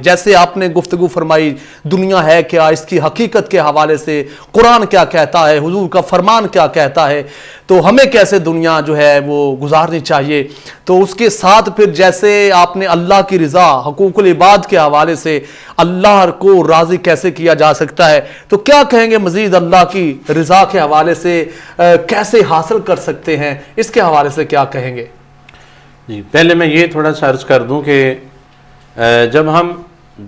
جیسے آپ نے گفتگو فرمائی دنیا ہے کیا، اس کی حقیقت کے حوالے سے قرآن کیا کہتا ہے، حضور کا فرمان کیا کہتا ہے، تو ہمیں کیسے دنیا جو ہے وہ گزارنی چاہیے، تو اس کے ساتھ پھر جیسے آپ نے اللہ کی رضا حقوق العباد کے حوالے سے اللہ کو راضی کیسے کیا جا سکتا ہے، تو کیا کہیں گے مزید اللہ کی رضا کے حوالے سے کیسے حاصل کر سکتے ہیں، اس کے حوالے سے کیا کہیں گے؟ جی پہلے میں یہ تھوڑا سا عرض کر دوں کہ جب ہم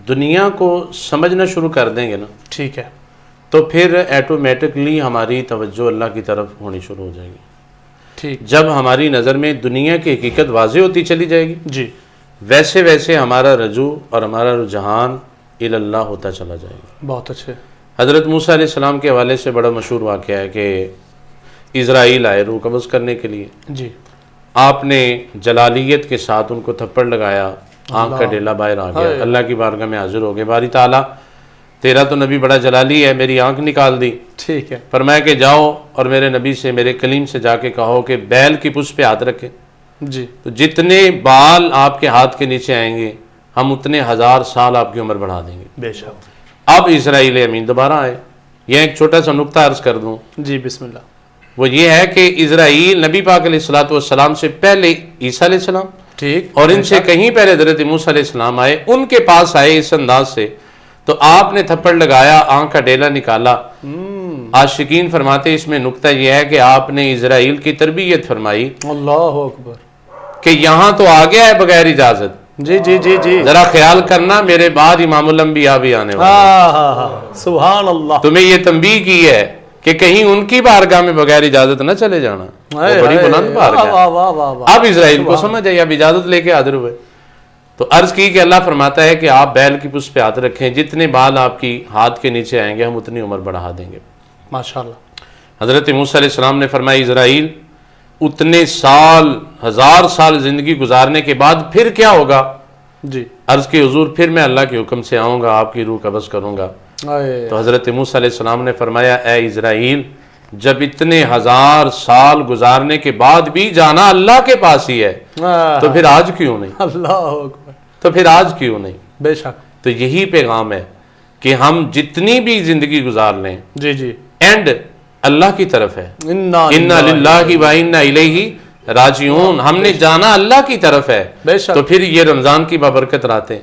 دنیا کو سمجھنا شروع کر دیں گے نا، ٹھیک ہے، تو پھر ایٹومیٹکلی ہماری توجہ اللہ کی طرف ہونی شروع ہو جائے گی۔ ٹھیک، جب ہماری نظر میں دنیا کی حقیقت واضح ہوتی چلی جائے گی، جی، ویسے ویسے ہمارا رجوع اور ہمارا رجحان اللہ ہوتا چلا جائے گا۔ بہت اچھے۔ حضرت موسیٰ علیہ السلام کے حوالے سے بڑا مشہور واقعہ ہے کہ اسرائیل آئے روح قبض کرنے کے لیے، جی، آپ نے جلالیت کے ساتھ ان کو تھپڑ لگایا، آنکھ کا ڈیلا باہر آ گیا، اللہ کی بارگاہ میں حاضر ہو گئے، باری تعالیٰ تیرا تو نبی بڑا جلالی ہے، میری آنکھ نکال دی۔ ٹھیک ہے، فرمایا کہ جاؤ اور میرے نبی سے، میرے کلیم سے جا کے کہو کہ بیل کی پشت پہ ہاتھ رکھے، جی، تو جتنے بال آپ کے ہاتھ کے نیچے آئیں گے ہم اتنے 1000 سال آپ کی عمر بڑھا دیں گے۔ بے شک۔ اب اسرائیل امین دوبارہ آئے، یہ ایک چھوٹا سا نقطہ عرض کر دوں، جی، بسم اللہ۔ وہ یہ ہے کہ اسرائیل نبی پاک علیہ السلام سے پہلے عیسیٰ علیہ السلام ٹھیک، اور ان سے کہیں پہلے حضرت موسیٰ علیہ السلام آئے، ان کے پاس آئے اس انداز سے، تو آپ نے تھپڑ لگایا، آنکھ کا ڈیلا نکالا۔ عاشقین فرماتے اس میں نقطہ یہ ہے کہ آپ نے اسرائیل کی تربیت فرمائی اللہ اکبر، کہ یہاں تو آ گیا ہے بغیر اجازت، جی جی جی جی، ذرا خیال کرنا میرے بعد امام الانبیاء بھی آنے والے ہیں۔ ہاں، سبحان اللہ، تمہیں یہ تنبیہ کی ہے کہ کہیں ان کی بارگاہ میں بغیر اجازت نہ چلے جانا، وہ بڑی بلند بارگاہ ہے۔ واہ واہ واہ واہ، اب اسرائیل کو سمجھ آئی، اب اجازت لے کے حاضر ہوئے، تو عرض کی کہ اللہ فرماتا ہے کہ آپ بیل کی پشت پہ ہاتھ رکھیں، جتنے بال آپ کی ہاتھ کے نیچے آئیں گے ہم اتنی عمر بڑھا دیں گے۔ ماشاءاللہ۔ حضرت موسیٰ علیہ السلام نے فرمایا اسرائیل اتنے سال 1000 سال زندگی گزارنے کے بعد پھر کیا ہوگا؟ جی، عرض کی حضور پھر میں اللہ کے حکم سے آؤں گا، آپ کی روح قبض کروں گا۔ تو حضرت موسیٰ علیہ السلام نے فرمایا اے اسرائیل، جب اتنے 1000 سال گزارنے کے بعد بھی جانا اللہ کے پاس ہی ہے تو پھر آج کیوں نہیں؟ اللہ اکبر، تو پھر آج کیوں نہیں؟ بے شک، تو یہی پیغام ہے کہ ہم جتنی بھی زندگی گزار لیں، جی جی، اینڈ اللہ کی طرف ہے، انا انا للہ و انا الیہ راجعون، ہم نے جانا اللہ کی طرف ہے۔ بے شک، تو پھر یہ رمضان کی بابرکت راتیں،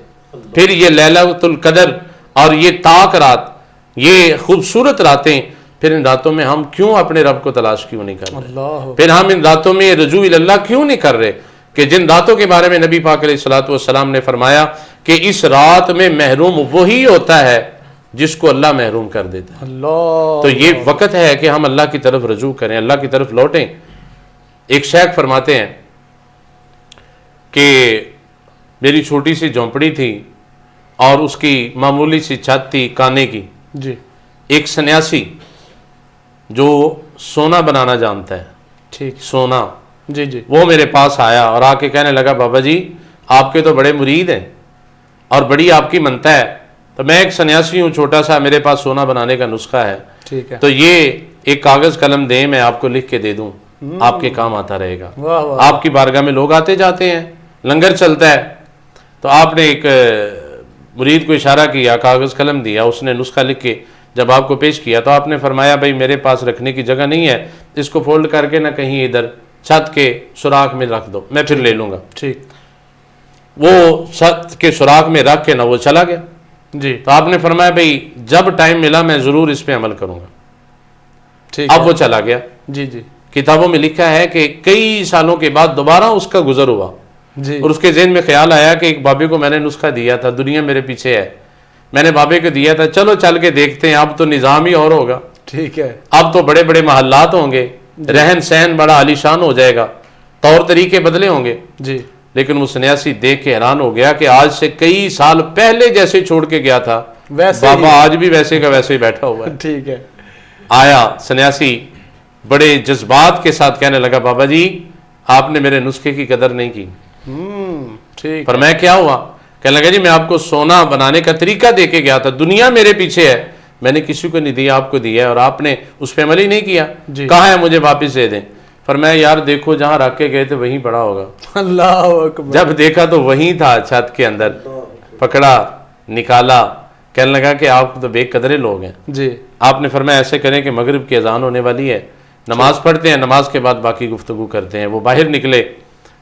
پھر یہ لیلۃ القدر اور یہ طاق رات، یہ خوبصورت راتیں، پھر ان راتوں میں ہم کیوں اپنے رب کو تلاش کیوں نہیں کر رہے؟ اللہ، پھر ہم ان راتوں میں رجوع اللہ کیوں نہیں کر رہے کہ جن راتوں کے بارے میں نبی پاک علیہ السلام نے فرمایا کہ اس رات میں محروم وہی ہوتا ہے جس کو اللہ محروم کر دیتا ہے۔ اللہ، تو یہ وقت ہے کہ ہم اللہ کی طرف رجوع کریں، اللہ کی طرف لوٹیں۔ ایک شیخ فرماتے ہیں کہ میری چھوٹی سی جھونپڑی تھی اور اس کی معمولی سی چھت تھی کانے کی، جی، ایک سنیاسی جو سونا بنانا جانتا ہے، ٹھیک، سونا، جی جی، وہ میرے پاس آیا اور آ کے کہنے لگا بابا جی آپ کے تو بڑے مرید ہیں اور بڑی آپ کی منتا ہے، تو میں ایک سنیاسی ہوں چھوٹا سا، میرے پاس سونا بنانے کا نسخہ ہے، ٹھیک ہے، تو یہ ایک کاغذ قلم دیں میں آپ کو لکھ کے دے دوں، آپ کے کام آتا رہے گا۔ واہ واہ، آپ کی بارگاہ میں لوگ آتے جاتے ہیں، لنگر چلتا ہے، تو آپ نے ایک مرید کو اشارہ کیا، کاغذ قلم دیا، اس نے نسخہ لکھ کے جب آپ کو پیش کیا تو آپ نے فرمایا بھائی میرے پاس رکھنے کی جگہ نہیں ہے، اس کو فولڈ کر کے نہ کہیں ادھر چھت کے سوراخ میں رکھ دو، میں پھر لے لوں گا۔ ٹھیک، وہ چھت کے سوراخ میں رکھ کے نہ وہ چلا گیا۔ جی، تو آپ نے فرمایا بھائی جب ٹائم ملا میں ضرور اس پہ عمل کروں گا۔ ٹھیک، اب وہ چلا گیا۔ جی جی، کتابوں میں لکھا ہے کہ کئی سالوں کے بعد دوبارہ اس کا گزر ہوا جی، اور اس کے ذہن میں خیال آیا کہ ایک بابے کو میں نے نسخہ دیا تھا، دنیا میرے پیچھے ہے، میں نے بابے کو دیا تھا، چلو چل کے دیکھتے ہیں، اب تو نظام ہی اور ہوگا، ٹھیک ہے، اب تو بڑے بڑے محلات ہوں گے، رہن سہن بڑا عالیشان ہو جائے گا، طور طریقے بدلے ہوں گے۔ جی، لیکن وہ سنیاسی دیکھ کے حیران ہو گیا کہ آج سے کئی سال پہلے جیسے چھوڑ کے گیا تھا ویسے بابا آج بھی ویسے کا ویسے ہی بیٹھا ہوا ہے۔ ٹھیک ہے، آیا سنیاسی بڑے جذبات کے ساتھ کہنے لگا بابا جی آپ نے میرے نسخے کی قدر نہیں کی۔ ٹھیک، پر میں کیا ہوا؟ کہنے لگا جی میں آپ کو سونا بنانے کا طریقہ دے کے گیا تھا، دنیا میرے پیچھے ہے، میں نے کسی کو نہیں دیا، آپ کو دیا ہے اور آپ نے اس پہ عمل ہی نہیں کیا، جی، کہاں ہے مجھے واپس دے دیں۔ فرمایا یار دیکھو جہاں رکھ کے گئے تھے وہیں پڑا ہوگا۔ اللہ اکبر، جب دیکھا تو وہیں تھا چھت کے اندر، پکڑا نکالا، کہنے لگا کہ آپ تو بے قدرے لوگ ہیں. جی. آپ نے فرمایا ایسے کریں کہ مغرب کی اذان ہونے والی ہے، نماز پڑھتے ہیں، نماز کے بعد باقی گفتگو کرتے ہیں. وہ باہر نکلے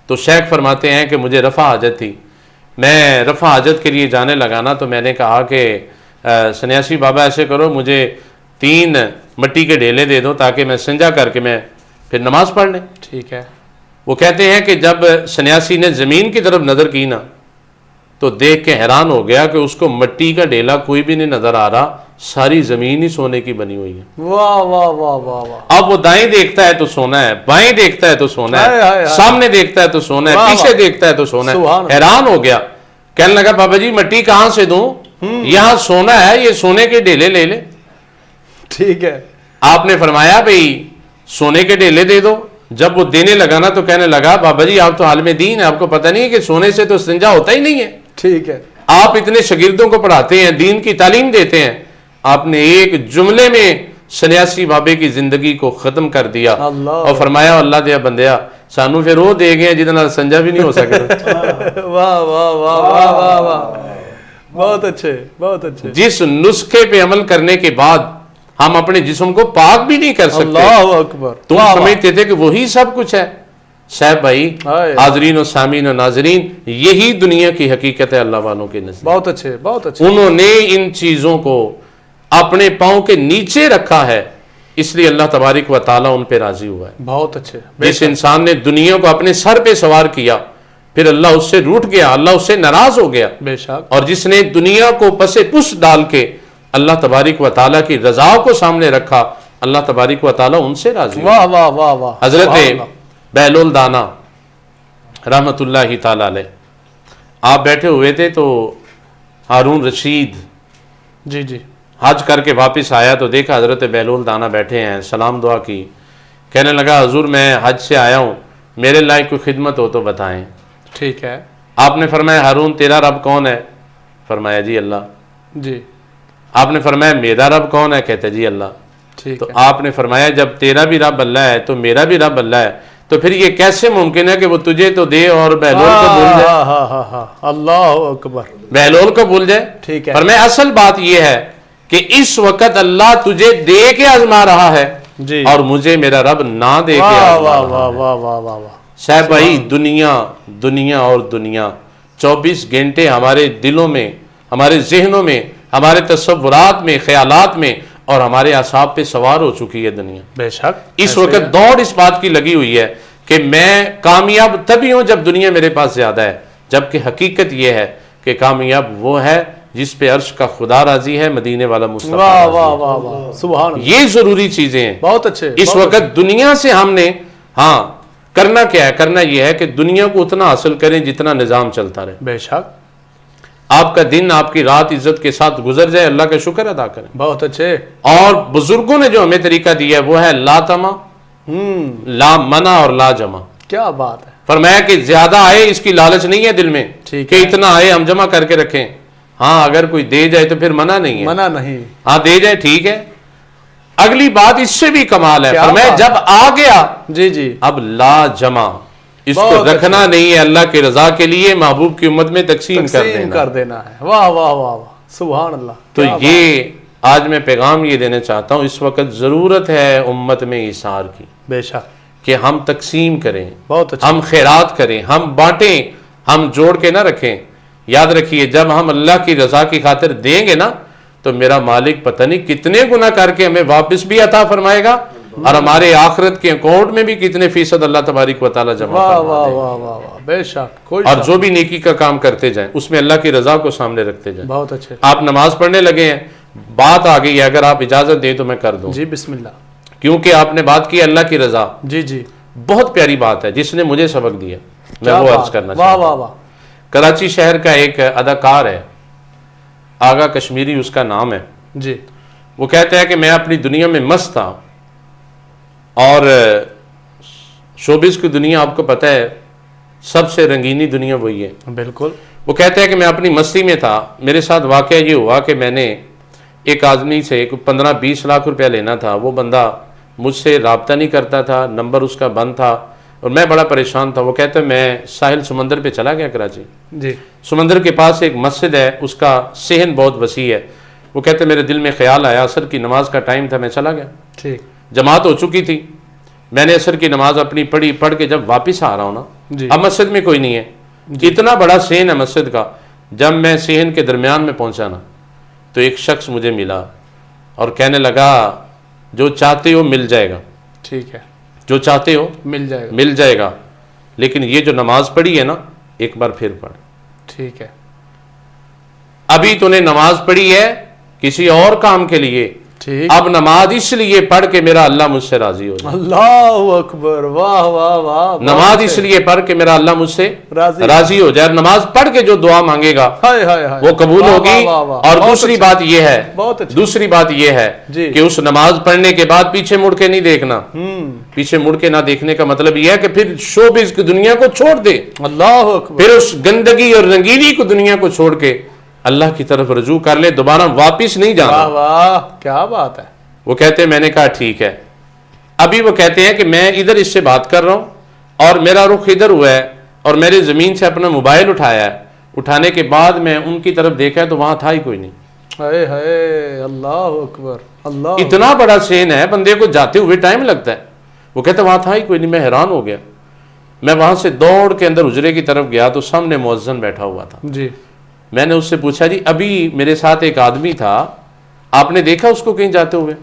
تو شیخ فرماتے ہیں کہ مجھے رفع حاجت تھی، میں رفع حاجت کے لیے جانے لگا نا تو میں نے کہا کہ سنیاسی بابا ایسے کرو، مجھے 3 مٹی کے ڈھیلے دے دو تاکہ میں سنجا کر کے میں پھر نماز پڑھ لیں. ٹھیک ہے. وہ کہتے ہیں کہ جب سنیاسی نے زمین کی طرف نظر کی نا تو دیکھ کے حیران ہو گیا کہ اس کو مٹی کا ڈھیلا کوئی بھی نہیں نظر آ رہا، ساری زمین ہی سونے کی بنی ہوئی ہے. واہ واہ واہ واہ واہ. اب وہ دائیں دیکھتا ہے تو سونا ہے، بائیں دیکھتا ہے تو سونا ہے، سامنے دیکھتا ہے تو سونا ہے، پیچھے دیکھتا ہے تو سونا ہے. حیران ہو گیا، کہنے لگا بابا جی مٹی کہاں سے دوں، یہاں سونا ہے، یہ سونے کے ڈھیلے لے لے. ٹھیک ہے. آپ نے فرمایا بھئی سونے کے ڈھیلے دے دو. جب وہ دینے لگا نا تو کہنے لگا بابا جی آپ تو عالم دین ہے، آپ کو پتہ نہیں ہے کہ سونے سے تو استنجا ہوتا ہی نہیں ہے. ٹھیک ہے. آپ اتنے شاگردوں کو پڑھاتے ہیں، دین کی تعلیم دیتے ہیں، آپ نے ایک جملے میں سنیاسی بابے کی زندگی کو ختم کر دیا اور فرمایا اللہ دیا بندیا سانو پھر وہ دے گئے جتنا سنجا بھی نہیں ہو سکتا. واہ واہ واہ واہ واہ واہ. بہت اچھے بہت اچھے. جس نسخے پہ عمل کرنے کے بعد ہم اپنے جسم کو پاک بھی نہیں کر سکتے. اللہ اکبر. تم سمجھتے تھے کہ وہی سب کچھ ہے. صاحب بھائی، حاضرین و سامعین و ناظرین، یہی دنیا کی حقیقت ہے اللہ والوں کے نزدیک. بہت اچھے بہت اچھے. انہوں نے ان چیزوں کو اپنے پاؤں کے نیچے رکھا ہے، اس لیے اللہ تبارک و تعالیٰ ان پہ راضی ہوا ہے. بہت اچھے. جس انسان نے دنیا کو اپنے سر پہ سوار کیا پھر اللہ اس سے روٹھ گیا، اللہ اس سے ناراض ہو گیا. بے شک. اور جس نے دنیا کو پس پش ڈال کے اللہ تبارک و تعالیٰ کی رضا کو سامنے رکھا، اللہ تبارک و تعالیٰ ان سے راضی ہوا. واہ واہ واہ واہ. حضرت بہلول دانا رحمت اللہ تعالیٰ علیہ، آپ بیٹھے ہوئے تھے تو ہارون رشید جی جی حج کر کے واپس آیا تو دیکھا حضرت بہلول دانا بیٹھے ہیں، سلام دعا کی، کہنے لگا حضور میں حج سے آیا ہوں، میرے لائق کوئی خدمت ہو تو بتائیں. ٹھیک ہے. آپ نے فرمایا ہارون تیرا رب کون ہے؟ فرمایا جی اللہ. جی. آپ نے فرمایا میرا رب کون ہے؟ کہتے جی اللہ. ٹھیک تو ہے. آپ نے فرمایا جب تیرا بھی رب اللہ ہے تو میرا بھی رب اللہ ہے، تو پھر یہ کیسے ممکن ہے کہ وہ تجھے تو دے اور بہلول کو بھول جائے؟ اللہ اکبر. بہلول کو بھول جائے. ٹھیک ہے. فرمایا اصل بات یہ ہے کہ اس وقت اللہ تجھے دے کے آزما رہا ہے جی. اور مجھے میرا رب نہ دے کے واہ آزما واہ رہا واہ ہے. واہ واہ واہ واہ. صاحب بھائی دنیا اور دنیا 24 گھنٹے ہمارے دلوں میں، ہمارے ذہنوں میں، ہمارے تصورات میں، خیالات میں اور ہمارے اعصاب پہ سوار ہو چکی ہے دنیا. بے شک. اس وقت دوڑ اس بات کی لگی ہوئی ہے کہ میں کامیاب تبھی ہوں جب دنیا میرے پاس زیادہ ہے، جبکہ حقیقت یہ ہے کہ کامیاب وہ ہے جس پہ عرش کا خدا راضی ہے، مدینے والا مصطفیٰ واہ راضی واہ ہے. واہ واہ. سبحان اللہ. یہ ضروری چیزیں ہیں. بہت اچھے. اس وقت دنیا سے ہم نے کرنا کیا ہے؟ کرنا یہ ہے کہ دنیا کو اتنا حاصل کریں جتنا نظام چلتا رہے. بے شک. آپ کا دن، آپ کی رات عزت کے ساتھ گزر جائے، اللہ کا شکر ادا کریں. بہت اچھے. اور بزرگوں نے جو ہمیں طریقہ دیا ہے وہ ہے لا تما، لا منع اور لا جمع. کیا بات ہے. فرمایا کہ زیادہ آئے اس کی لالچ نہیں ہے دل میں ٹھیک کہ اتنا آئے ہم جمع کر کے رکھیں. ہاں اگر کوئی دے جائے تو پھر منع نہیں ہے، منع نہیں. ہاں دے جائے ٹھیک ہے. اگلی بات اس سے بھی کمال ہے، کیا فرمایا بات؟ جب آ گیا جی جی. اب لا جمع، اس کو بہت رکھنا نہیں ہے، اللہ کی رضا کے لیے محبوب کی امت میں تقسیم تقسیم کر دینا ہے. واہ واہ واہ واہ. سبحان اللہ. تو یہ آج میں پیغام یہ دینا چاہتا ہوں، اس وقت ضرورت ہے امت میں ایثار کی، بے شک. کہ ہم تقسیم کریں، بہت اچھا. ہم خیرات کریں، ہم بانٹیں، ہم جوڑ کے نہ رکھیں. یاد رکھیے جب ہم اللہ کی رضا کی خاطر دیں گے نا تو میرا مالک پتہ نہیں کتنے گناہ کر کے ہمیں واپس بھی عطا فرمائے گا اور ہمارے آخرت کے اکاؤنٹ میں بھی کتنے فیصد اللہ تبارک و تعالیٰ جمع واہ فرما واہ دے گا. واہ واہ واہ. بے شک. کوئی اور شک. جو بھی نیکی کا کام کرتے جائیں اس میں اللہ کی رضا کو سامنے رکھتے جائیں. بہت اچھے. آپ نماز پڑھنے لگے ہیں، بات آ گئی ہے، اگر آپ اجازت دیں تو میں کر دوں، جی بسم اللہ. کیونکہ آپ نے بات کی اللہ کی رضا. جی جی. بہت پیاری بات ہے جس نے مجھے سبق دیا، میں وہ عرض کرنا واہ چاہتا ہوں. واہ واہ. کراچی شہر کا ایک اداکار ہے، آغا کشمیری اس کا نام ہے. جی. وہ کہتا ہے کہ میں اپنی دنیا میں مست تھا، اور شوبز کی دنیا آپ کو پتہ ہے سب سے رنگینی دنیا وہی ہے. بالکل. وہ کہتا ہے کہ میں اپنی مستی میں تھا، میرے ساتھ واقعہ یہ ہوا کہ میں نے ایک آدمی سے 15-20 لاکھ روپیہ لینا تھا، وہ بندہ مجھ سے رابطہ نہیں کرتا تھا، نمبر اس کا بند تھا، اور میں بڑا پریشان تھا. وہ کہتے ہیں میں ساحل سمندر پہ چلا گیا کراچی, جی سمندر کے پاس ایک مسجد ہے, اس کا صحن بہت وسیع ہے. وہ کہتے ہیں میرے دل میں خیال آیا, عصر کی نماز کا ٹائم تھا, میں چلا گیا, ٹھیک, جماعت ہو چکی تھی, میں نے عصر کی نماز اپنی پڑھ کے جب واپس آ رہا ہوں نا, جی اب مسجد میں کوئی نہیں ہے, اتنا بڑا صحن ہے مسجد کا. جب میں صحن کے درمیان میں پہنچا نا, تو ایک شخص مجھے ملا اور کہنے لگا جو چاہتے ہو مل جائے گا, ٹھیک ہے, جو چاہتے ہو مل جائے گا, لیکن یہ جو نماز پڑھی ہے نا ایک بار پھر پڑھ. ٹھیک ہے, ابھی تو نے نماز پڑھی ہے کسی اور کام کے لیے, ٹھیک, اب نماز اس لیے پڑھ کے میرا اللہ مجھ سے راضی ہو جائے. اللہ اکبر, واہ واہ واہ, نماز اس لیے پڑھ کے میرا اللہ مجھ سے راضی ہو جائے. نماز پڑھ کے جو دعا مانگے گا وہ قبول ہوگی. اور دوسری بات یہ ہے, دوسری بات یہ ہے کہ اس نماز پڑھنے کے بعد پیچھے مڑ کے نہیں دیکھنا. پیچھے مڑ کے نہ دیکھنے کا مطلب یہ ہے کہ پھر شوبز کی دنیا کو چھوڑ دے, اللہ اکبر, پھر اس گندگی اور رنگینی کو دنیا کو چھوڑ کے اللہ کی طرف رجوع کر لے, دوبارہ واپس نہیں جانا. واہ واہ, کیا بات ہے. وہ کہتے ہیں میں نے کہا ٹھیک ہے. ابھی وہ کہتے ہیں کہ میں ادھر اس سے بات کر رہا ہوں اور میرا رخ ادھر ہوا ہے اور میرے زمین سے اپنا موبائل اٹھایا ہے, اٹھانے کے بعد میں ان کی طرف دیکھا ہے تو وہاں تھا ہی کوئی نہیں. ہائے ہائے, اللہ اکبر, اللہ, اتنا بڑا سین ہے, بندے کو جاتے ہوئے ٹائم لگتا ہے. وہ کہتے ہیں وہاں تھا ہی کوئی نہیں. میں حیران ہو گیا. میں وہاں سے دوڑ کے اندر حجرے کی طرف گیا تو سامنے مؤذن بیٹھا ہوا تھا. جی, میں نے اس سے پوچھا جی ابھی میرے ساتھ ایک آدمی تھا, آپ نے دیکھا اس کو کہیں جاتے ہوئے؟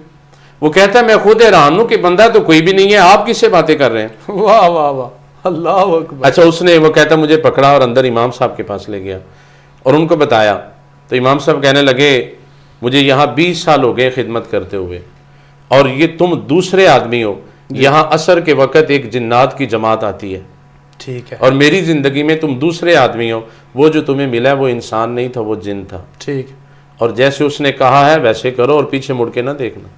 وہ کہتا ہے میں خود حیران ہوں کہ بندہ تو کوئی بھی نہیں ہے, آپ کس سے باتیں کر رہے ہیں. واہ واہ واہ, اللہ اکبر. اچھا, اس نے, وہ کہتا مجھے پکڑا اور اندر امام صاحب کے پاس لے گیا اور ان کو بتایا. تو امام صاحب کہنے لگے مجھے یہاں 20 سال ہو گئے خدمت کرتے ہوئے, اور یہ تم دوسرے آدمی ہو. یہاں عصر کے وقت ایک جنات کی جماعت آتی ہے, ٹھیک ہے, اور میری زندگی میں تم دوسرے آدمی ہو. وہ جو تمہیں ملا ہے وہ انسان نہیں تھا, وہ جن تھا. ٹھیک, اور جیسے اس نے کہا ہے ویسے کرو اور پیچھے مڑ کے نہ دیکھنا.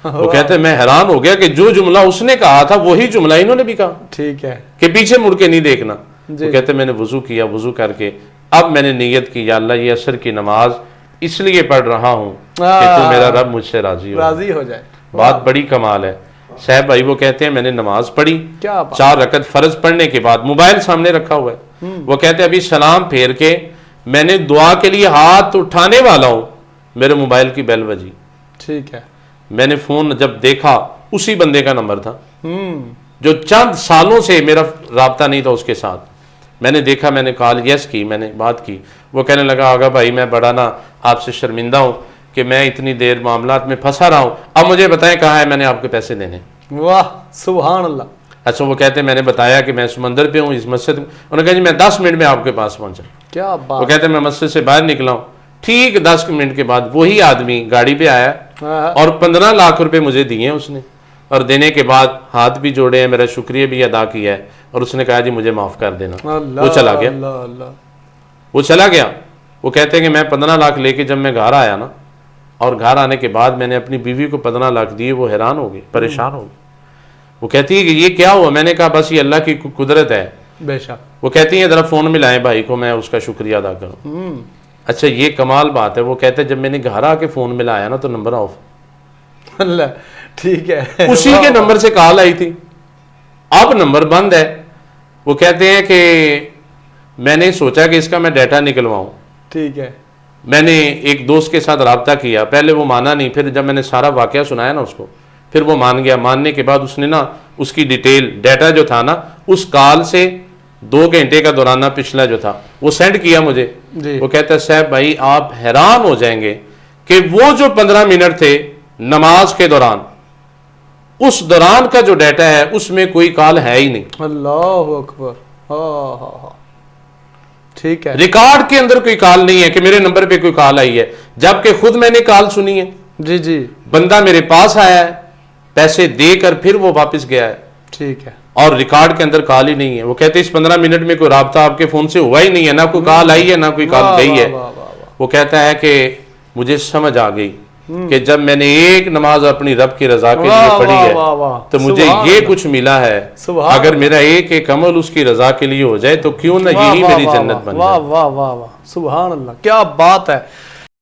وہ وہ کہتے ہیں میں حیران ہو گیا کہ جو جملہ اس نے کہا تھا وہی جملہ انہوں نے بھی کہا ٹھیک ہے, کہ پیچھے مڑ کے نہیں دیکھنا. وہ کہتے ہیں میں نے وضو کیا, وضو کر کے اب میں نے نیت کی یا اللہ یہ عصر کی نماز اس لیے پڑھ رہا ہوں کہ تو میرا رب مجھ سے راضی ہو جائے. بات بڑی کمال ہے صاحب بھائی. وہ کہتے ہیں میں نے نماز پڑھی, کیا 4 رکعت فرض پڑھنے کے بعد موبائل سامنے رکھا ہوا ہے. وہ کہتے ہیں ابھی سلام پھیر کے میں نے دعا کے لیے ہاتھ اٹھانے والا ہوں, میرے موبائل کی بیل بجی. ٹھیک ہے, میں نے فون جب دیکھا اسی بندے کا نمبر تھا جو چند سالوں سے میرا رابطہ نہیں تھا اس کے ساتھ. میں نے دیکھا, میں نے کال یس کی, میں نے بات کی. وہ کہنے لگا آگا بھائی میں بڑا نا آپ سے شرمندہ ہوں کہ میں اتنی دیر معاملات میں پھنسا رہا ہوں, اب مجھے بتائیں کہاں ہے میں نے آپ کے پیسے دینے. واہ سبحان اللہ. اچھا, وہ کہتے ہیں میں نے بتایا کہ میں سمندر پہ ہوں اس مسجد. انہوں نے کہا جی میں 10 منٹ میں آپ کے پاس پہنچا. کیا بات. وہ کہتے ہیں میں مسجد سے باہر نکلا ہوں, ٹھیک 10 منٹ کے بعد وہی آدمی گاڑی پہ آیا اور 15 لاکھ روپے مجھے دیے اس نے, اور دینے کے بعد ہاتھ بھی جوڑے ہیں, میرا شکریہ بھی ادا کیا ہے, اور اس نے کہا جی مجھے معاف کر دینا. وہ چلا گیا, وہ چلا گیا. وہ کہتے ہیں کہ میں 15 لاکھ لے کے جب میں گھر آیا نا, اور گھر آنے کے بعد میں نے اپنی بیوی کو 15 لاکھ دیے, وہ حیران ہو گئی, پریشان ہو گئی. وہ کہتی ہے کہ یہ کیا ہوا؟ میں نے کہا بس یہ اللہ کی قدرت ہے. بے شک. وہ کہتی ہیں ذرا فون ملائیں بھائی کو, میں اس کا شکریہ ادا کروں. اچھا, یہ کمال بات ہے. وہ کہتے ہیں جب میں نے گھر آ کے فون ملایا نا تو نمبر آف. اللہ, ٹھیک ہے, اسی کے نمبر سے کال آئی تھی, اب نمبر بند ہے. وہ کہتے ہیں کہ میں نے سوچا کہ اس کا میں ڈیٹا نکلواؤں. ٹھیک ہے, میں نے ایک دوست کے ساتھ رابطہ کیا, پہلے وہ مانا نہیں, پھر جب میں نے سارا واقعہ سنایا نا اس کو, پھر وہ مان گیا. ماننے کے بعد اس نے نا اس کی ڈیٹیل ڈیٹا جو تھا نا اس کال سے 2 گھنٹے کا دورانہ پچھلا جو تھا وہ سینڈ کیا مجھے. وہ کہتا ہے صاحب بھائی آپ حیران ہو جائیں گے کہ وہ جو 15 منٹ تھے نماز کے دوران, اس دوران کا جو ڈیٹا ہے اس میں کوئی کال ہے ہی نہیں. اللہ اکبر. ٹھیک ہے, ریکارڈ کے اندر کوئی کال نہیں ہے کہ میرے نمبر پہ کوئی کال آئی ہے, جبکہ خود میں نے کال سنی ہے. جی جی, بندہ میرے پاس آیا ہے, پیسے دے کر پھر وہ واپس گیا ہے, ٹھیک ہے, اور ریکارڈ کے اندر کال ہی نہیں ہے. وہ کہتے ہیں اس 15 منٹ میں کوئی رابطہ آپ کے فون سے ہوا ہی نہیں ہے, نہ کوئی کال آئی ہے نہ کوئی کال گئی ہے. وہ کہتا ہے کہ مجھے سمجھ آ گئی کہ جب میں نے ایک نماز اپنی رب کی رضا کے لیے پڑھی ہے تو مجھے یہ کچھ ملا ہے. اگر میرا ایک عمل اس کی رضا کے لیے ہو جائے تو کیوں نہ یہی میری جنت بن جائے. واہ واہ واہ واہ, سبحان اللہ, کیا بات ہے.